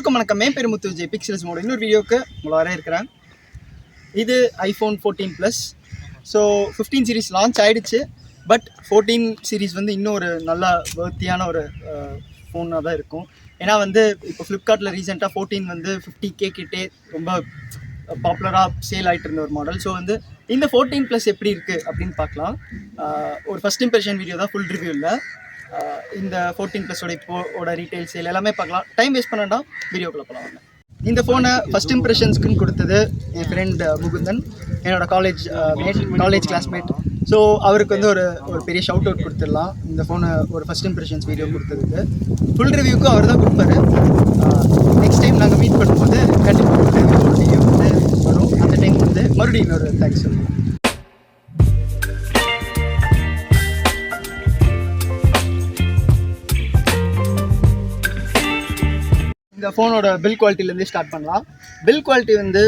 எல்லோருக்கும் வணக்கம். என் பேர் முத்து விஜய். பிக்சல்ஸ் மோட இன்னொரு வீடியோக்கு உங்களை வர இருக்கிறேன். இது iPhone 14 plus. So 15 series launch ஆகிடுச்சு. பட் 14 சீரீஸ் வந்து இன்னும் ஒரு நல்ல வர்த்தியான ஒரு ஃபோனாக தான் இருக்கும். ஏன்னா வந்து இப்போ ஃப்ளிப்கார்ட்டில் ரீசெண்டாக 14 வந்து 50K கிட்டே ரொம்ப பாப்புலராக சேல் ஆகிட்டு இருந்த ஒரு மாடல். ஸோ வந்து இந்த 14 ப்ளஸ் எப்படி இருக்குது அப்படின்னு பார்க்கலாம். ஒரு ஃபஸ்ட் இம்ப்ரெஷன் வீடியோ தான், ஃபுல் ரிவ்யூ இல்லை. இந்த 14 ப்ளஸோட இப்போட ரீட்டைல் சேல் எல்லாமே பார்க்கலாம். டைம் வேஸ்ட் பண்ணாண்டா வீடியோக்குள்ளே போகலாம். இந்த ஃபோனை ஃபஸ்ட் இம்ப்ரெஷன்ஸ்க்குன்னு கொடுத்தது என் ஃப்ரெண்ட் முகுந்தன், என்னோட காலேஜ் கிளாஸ்மேட். ஸோ அவருக்கு வந்து ஒரு பெரிய ஷவுட் அவுட் கொடுத்துடலாம். இந்த ஃபோனை ஒரு ஃபஸ்ட் இம்ப்ரெஷன்ஸ் வீடியோ கொடுத்ததுக்கு. ஃபுல் ரிவ்யூக்கும் அவர் தான் கொடுப்பாரு. நெக்ஸ்ட் டைம் நாங்கள் மீட் பண்ணும்போது கண்டிப்பாக ஃபுல் வீடியோ வந்து வரும். அந்த டைம் வந்து மறுபடியும் இன்னொரு தேங்க்ஸ் சொல்லுவோம். இந்த ஃபோனோட பில் குவாலிட்டிலேருந்து ஸ்டார்ட் பண்ணலாம். பில் குவாலிட்டி வந்து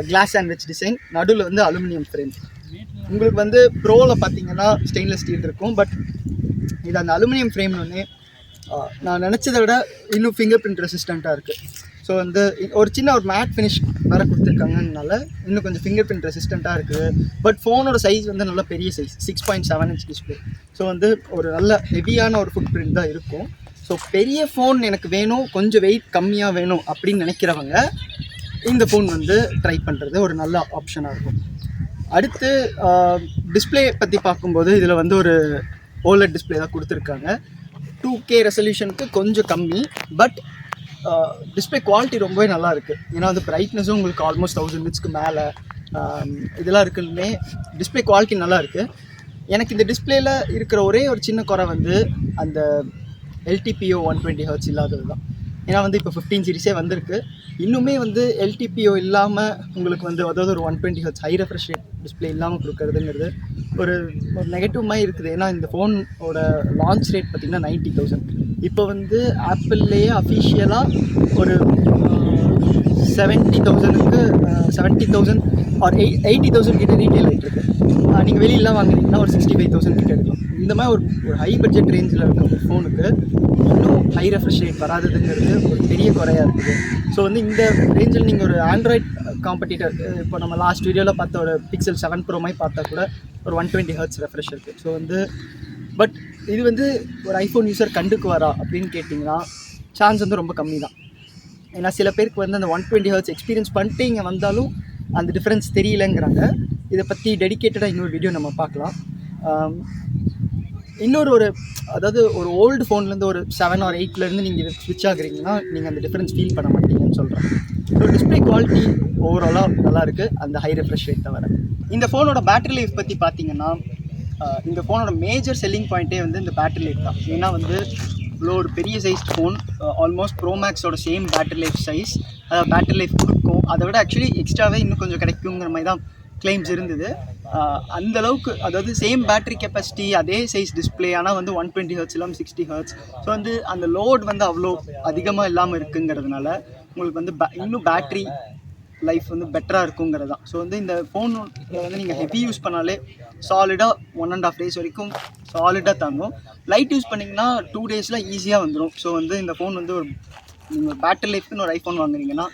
கிளாஸ் சாண்ட்விச் டிசைன், நடுவில் வந்து அலுமினியம் ஃப்ரேம். உங்களுக்கு வந்து ப்ரோவில் பார்த்தீங்கன்னா ஸ்டெயின்லெஸ் ஸ்டீல் இருக்கும். பட் இது அந்த அலுமினியம் ஃப்ரேம்னு நான் நினச்சதை விட இன்னும் ஃபிங்கர் பிரிண்ட் ரெசிஸ்டண்ட்டாக இருக்குது. ஸோ வந்து ஒரு சின்ன ஒரு மேட் ஃபினிஷ் வேறு கொடுத்துருக்காங்கனால இன்னும் கொஞ்சம் ஃபிங்கர் பிரிண்ட் ரெசிஸ்டண்ட்டாக இருக்குது. பட் ஃபோனோட சைஸ் வந்து நல்ல பெரிய சைஸ், 6.7 inch டிஸ்பிளே. ஸோ வந்து ஒரு நல்ல ஹெவியான ஒரு ஃபுட் பிரிண்ட் தான் இருக்கும். ஸோ பெரிய ஃபோன் எனக்கு வேணும், கொஞ்சம் வெயிட் கம்மியாக வேணும் அப்படின்னு நினைக்கிறவங்க இந்த ஃபோன் வந்து ட்ரை பண்ணுறது ஒரு நல்ல ஆப்ஷனாக இருக்கும். அடுத்து டிஸ்பிளே பற்றி பார்க்கும்போது இதில் வந்து ஒரு ஓலட் டிஸ்பிளே தான் கொடுத்துருக்காங்க. 2K ரெசல்யூஷனுக்கு கொஞ்சம் கம்மி. பட் டிஸ்பிளே குவாலிட்டி ரொம்பவே நல்லா இருக்குது. ஏன்னா வந்து பிரைட்னஸும் உங்களுக்கு ஆல்மோஸ்ட் 1000 nitsக்கு மேலே இதெல்லாம் இருக்குமே. டிஸ்பிளே குவாலிட்டி நல்லா இருக்குது. எனக்கு இந்த டிஸ்பிளேயில் இருக்கிற ஒரே ஒரு சின்ன குறை வந்து அந்த LTPO 120Hz இல்லாதது தான். ஏன்னா வந்து இப்போ 15 சீரிஸே வந்திருக்கு. இன்னுமே வந்து LTPO இல்லாமல் உங்களுக்கு வந்து அதாவது ஒரு 120Hz high refresh rate display இல்லாமல் கொடுக்குறதுங்கிறது ஒரு நெகட்டிவ் மாதிரி இருக்குது. ஏன்னா இந்த ஃபோனோட லான்ச் ரேட் பார்த்திங்கன்னா 90,000. இப்போ வந்து ஆப்பிள்லேயே அஃபிஷியலாக ஒரு 70,000 ஆர் 80,000 கிட்ட ரீட்டெயில் ஆகிட்டு இருக்குது. நீங்கள் வெளியெல்லாம் வாங்குறீங்கன்னா ஒரு 65,000 கிட்ட எடுக்கலாம். இந்த மாதிரி ஒரு ஹை பட்ஜெட் ரேஞ்சில் இருக்க ஒரு ஃபோனுக்கு இன்னும் ஹை ரெஃப்ரெஷ் ரேட் வராதுங்கிறது ஒரு பெரிய குறையாக இருக்குது. ஸோ வந்து இந்த ரேஞ்சில் நீங்கள் ஒரு ஆண்ட்ராய்ட் காம்படிட்டர், இப்போ நம்ம லாஸ்ட் வீடியோவில் பார்த்த ஒரு Pixel 7 Pro மாதிரி பார்த்தா கூட ஒரு 120Hz ரெஃப்ரெஷ் இருக்குது. ஸோ வந்து பட் இது வந்து ஒரு ஐஃபோன் யூஸர் கண்டுக்குவாரா அப்படின்னு கேட்டிங்கன்னா சான்ஸ் வந்து ரொம்ப கம்மி தான். ஏன்னா சில பேருக்கு வந்து அந்த 120Hz எக்ஸ்பீரியன்ஸ் பண்ணிட்டு இங்கே வந்தாலும் அந்த டிஃப்ரென்ஸ் தெரியலங்கிறாங்க. இதை பற்றி டெடிக்கேட்டடாக இன்னொரு வீடியோ நம்ம பார்க்கலாம். இன்னொரு அதாவது ஒரு ஓல்டு ஃபோன்லேருந்து ஒரு 7 or 8 நீங்கள் இது ஸ்விட்ச் ஆகுறீங்கன்னா நீங்கள் அந்த டிஃப்ரென்ஸ் ஃபீல் பண்ண மாட்டீங்கன்னு சொல்கிறேன். ஸோ டிஸ்பிளே குவாலிட்டி ஓவராலாக நல்லாயிருக்கு, அந்த ஹை ரெஃப்ரெஷ் ரேட் தவிர. இந்த ஃபோனோட பேட்டரி லைஃப் பற்றி பார்த்தீங்கன்னா இந்த ஃபோனோட மேஜர் செல்லிங் பாயிண்ட்டே வந்து இந்த பேட்டரி லைஃப் தான். ஏன்னா வந்து இவ்வளோ ஒரு பெரிய சைஸ் ஃபோன், ஆல்மோஸ்ட் ப்ரோ மேக்ஸோட சேம் பேட்டரி லைஃப் சைஸ், அதாவது பேட்டரி லைஃப் கொடுக்கும். அதை விட ஆக்சுவலி எக்ஸ்ட்ராவே இன்னும் கொஞ்சம் கிடைக்குங்கிற மாதிரி தான் கிளைம்ஸ் இருந்தது. அந்தளவுக்கு அதாவது சேம் பேட்டரி கெப்பாசிட்டி, அதே சைஸ் டிஸ்பிளே, ஆனால் வந்து 120Hz இல்லாமல் 60Hz. ஸோ வந்து அந்த லோட் வந்து அவ்வளோ அதிகமாக இல்லாமல் இருக்குங்கிறதுனால உங்களுக்கு வந்து இன்னும் பேட்ரி லைஃப் வந்து பெட்டராக இருக்குங்கிறது தான். ஸோ வந்து இந்த ஃபோன் வந்து நீங்கள் ஹெவி யூஸ் பண்ணாலே சாலிடாக 1.5 days வரைக்கும் சாலிடாக தாங்கும். லைட் யூஸ் பண்ணிங்கன்னா 2 daysல ஈஸியாக வந்துடும். ஸோ வந்து இந்த ஃபோன் வந்து ஒரு நீங்கள் பேட்டரி லைஃப்னு ஒரு ஐஃபோன் வாங்குறீங்கன்னா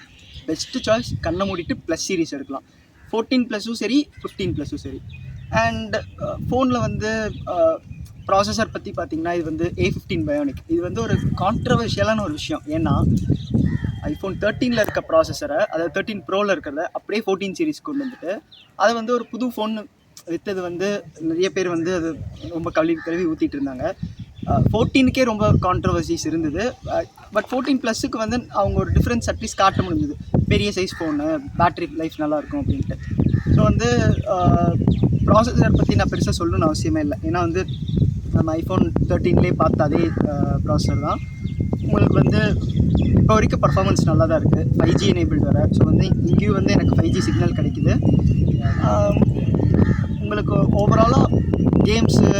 பெஸ்ட்டு சாய்ஸ். கண்ணை மூடிட்டு ப்ளஸ் சீரிஸ் எடுக்கலாம். 14 ப்ளஸும் சரி, 15 ப்ளஸும் சரி. அண்ட் ஃபோனில் வந்து ப்ராசஸர் பற்றி பார்த்திங்கன்னா இது வந்து A15 Bionic. இது வந்து ஒரு கான்ட்ரவர்ஷியலான ஒரு விஷயம். ஏன்னா ஐஃபோன் 13 இருக்க ப்ராசஸரை, அதாவது 13 Proவில் இருக்கிறத அப்படியே 14 சீரிஸ் கொண்டு வந்துட்டு அதை வந்து ஒரு புது ஃபோன் விற்றது வந்து நிறைய பேர் வந்து அது ரொம்ப கழுவி ஊற்றிட்டு இருந்தாங்க. 14க்கே ரொம்ப கான்ட்ரவர்சிஸ் இருந்தது. பட் 14 ப்ளஸுக்கு வந்து அவங்க ஒரு டிஃப்ரென்ஸ் அட்லீஸ்ட் காட்ட முடிஞ்சுது. பெரிய சைஸ் ஃபோனு, பேட்ரி லைஃப் நல்லாயிருக்கும் அப்படின்ட்டு. ஸோ வந்து ப்ராசஸர் பற்றி நான் பெருசாக சொல்லணும்னு அவசியமே இல்லை. ஏன்னா வந்து நம்ம ஐஃபோன் 13லேயே பார்த்த அதே ப்ராசஸர் தான். உங்களுக்கு வந்து இப்போ வரைக்கும் பர்ஃபார்மன்ஸ் நல்லா தான் இருக்குது. 5G எனேபிள்டு வர. ஸோ வந்து இங்கேயும் வந்து எனக்கு 5G சிக்னல் கிடைக்குது. உங்களுக்கு ஓவராலாக games,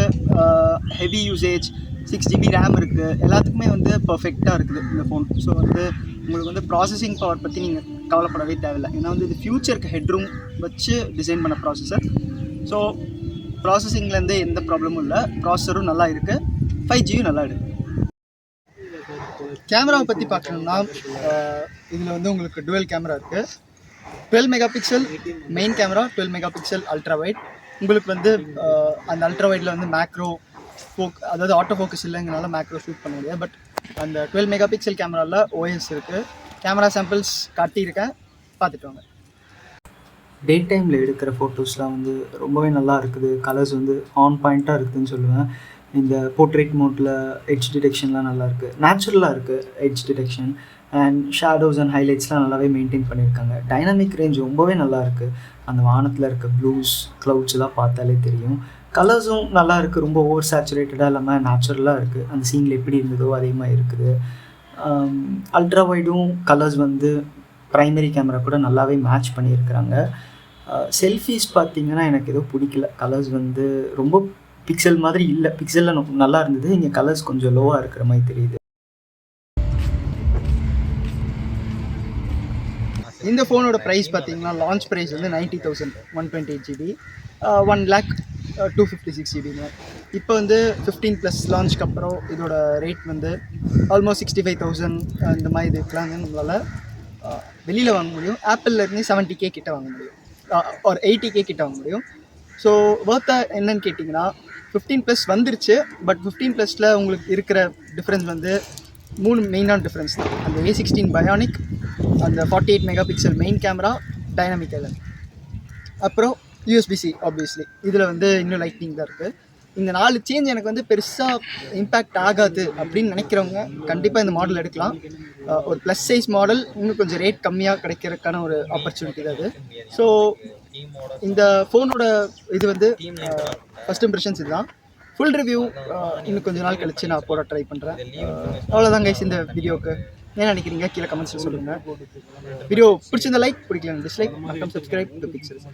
heavy usage, 6GB RAM இருக்குது, எல்லாத்துக்குமே வந்து பர்ஃபெக்டாக இருக்குது இந்த ஃபோன். ஸோ வந்து உங்களுக்கு வந்து ப்ராசஸிங் பவர் பற்றி நீங்கள் கவலைப்படவே தேவையில்லை. ஏன்னா வந்து இது ஃப்யூச்சருக்கு ஹெட்ரூம் வச்சு டிசைன் பண்ண ப்ராசஸர். ஸோ ப்ராசஸிங்லேருந்து எந்த ப்ராப்ளமும் இல்லை. ப்ராசஸரும் நல்லா இருக்குது, 5Gயும் நல்லா இருக்குது. கேமராவை பற்றி பார்க்கணும்னா இதில் வந்து உங்களுக்கு டுவெல் கேமரா இருக்குது. 12 mega pixel main camera, 12 mega pixel ultra wide. உங்களுக்கு வந்து அந்த அல்ட்ரா வைடில் வந்து மேக்ரோ அதாவது ஆட்டோ ஃபோக்கஸ் இல்லைங்கனால மேக்ரோ ஷூட் பண்ண முடியாது. பட் அந்த 12 மெகா பிக்சல் கேமராவில் ஓஎஸ் இருக்குது. கேமரா சாம்பிள்ஸ் காட்டியிருக்கேன், பார்த்துட்டு வாங்க. டே டைமில் எடுக்கிற ஃபோட்டோஸ்லாம் வந்து ரொம்பவே நல்லா இருக்குது. கலர்ஸ் வந்து ஆன் பாயிண்ட்டாக இருக்குதுன்னு சொல்லுவேன். இந்த போர்ட்ரேட் மோட்டில் எட்ஜ் டிடெக்ஷன்லாம் நல்லாயிருக்கு, நேச்சுரலாக இருக்குது edge detection. And shadows and ஹைலைட்ஸ்லாம் நல்லாவே மெயின்டைன் பண்ணியிருக்காங்க. டைனாமிக் ரேஞ்ச் ரொம்பவே நல்லாயிருக்கு. அந்த வானத்தில் இருக்க ப்ளூஸ் க்ளவுட்ஸ் எல்லாம் பார்த்தாலே தெரியும். கலர்ஸும் நல்லா இருக்குது, ரொம்ப ஓவர் சேச்சுரேட்டடாக இல்லாமல் நேச்சுரலாக இருக்குது. அந்த சீனில் எப்படி இருந்ததோ அதே மாதிரி இருக்குது. அல்ட்ரா வைடும் கலர்ஸ் வந்து ப்ரைமரி கேமரா கூட நல்லாவே மேட்ச் பண்ணியிருக்கிறாங்க. செல்ஃபீஸ் பார்த்திங்கன்னா எனக்கு எதுவும் பிடிக்கல. கலர்ஸ் வந்து ரொம்ப பிக்சல் மாதிரி இல்லை. பிக்சலில் நல்லா இருந்தது, இங்கே கலர்ஸ் கொஞ்சம் லோவாக இருக்கிற மாதிரி தெரியுது. இந்த ஃபோனோட ப்ரைஸ் பார்த்தீங்கன்னா லான்ச் ப்ரைஸ் வந்து 90,000 128 GB, 1,0256 GB. இப்போ வந்து 15+ லான்ச்சுக்கு அப்புறம் இதோட ரேட் வந்து ஆல்மோஸ்ட் 65,000 இந்த மாதிரி இருக்கலாங்க. நம்மளால் வெளியில் வாங்க முடியும். ஆப்பிள்லேருந்து 70K கிட்ட வாங்க முடியும், ஒரு 80K கிட்ட வாங்க முடியும். ஸோ ஒர்த்தா என்னன்னு கேட்டிங்கன்னா 15+ வந்துருச்சு. பட் 15+ல் உங்களுக்கு இருக்கிற டிஃப்ரென்ஸ் வந்து 3 மெயினான டிஃப்ரென்ஸ் தான். அந்த A16 பயானிக், அந்த 48 mega pixel main camera, dynamic island, அப்புறம் USB-C ஆப்வியஸ்லி. இதில் வந்து இன்னும் லைட்னிங் தான் இருக்குது. இந்த 4 சேஞ்ச் எனக்கு வந்து பெருசாக இம்பேக்ட் ஆகாது அப்படின்னு நினைக்கிறவங்க கண்டிப்பாக இந்த மாடல் எடுக்கலாம். ஒரு ப்ளஸ் சைஸ் மாடல், இன்னும் கொஞ்சம் ரேட் கம்மியாக கிடைக்கிறதுக்கான ஒரு ஆப்பர்ச்சுனிட்டி தான் அது. ஸோ இந்த ஃபோனோட இது வந்து ஃபஸ்ட் இம்ப்ரெஷன்ஸ் இதுதான். ஃபுல் ரிவ்யூ இன்னும் கொஞ்சம் நாள் கழிச்சு நான் போட ட்ரை பண்ணுறேன். அவ்வளோதான் கைஸ் இந்த வீடியோவுக்கு. என்ன நினைக்கிறீங்க கீழே கமெண்ட்ஸில் சொல்லுங்கள். வீடியோ பிடிச்சிருந்த லைக், பிடிக்கல டிஸ்லைக், மற்றும் சப்ஸ்கிரைப் டு பிக்சல்ஸ்.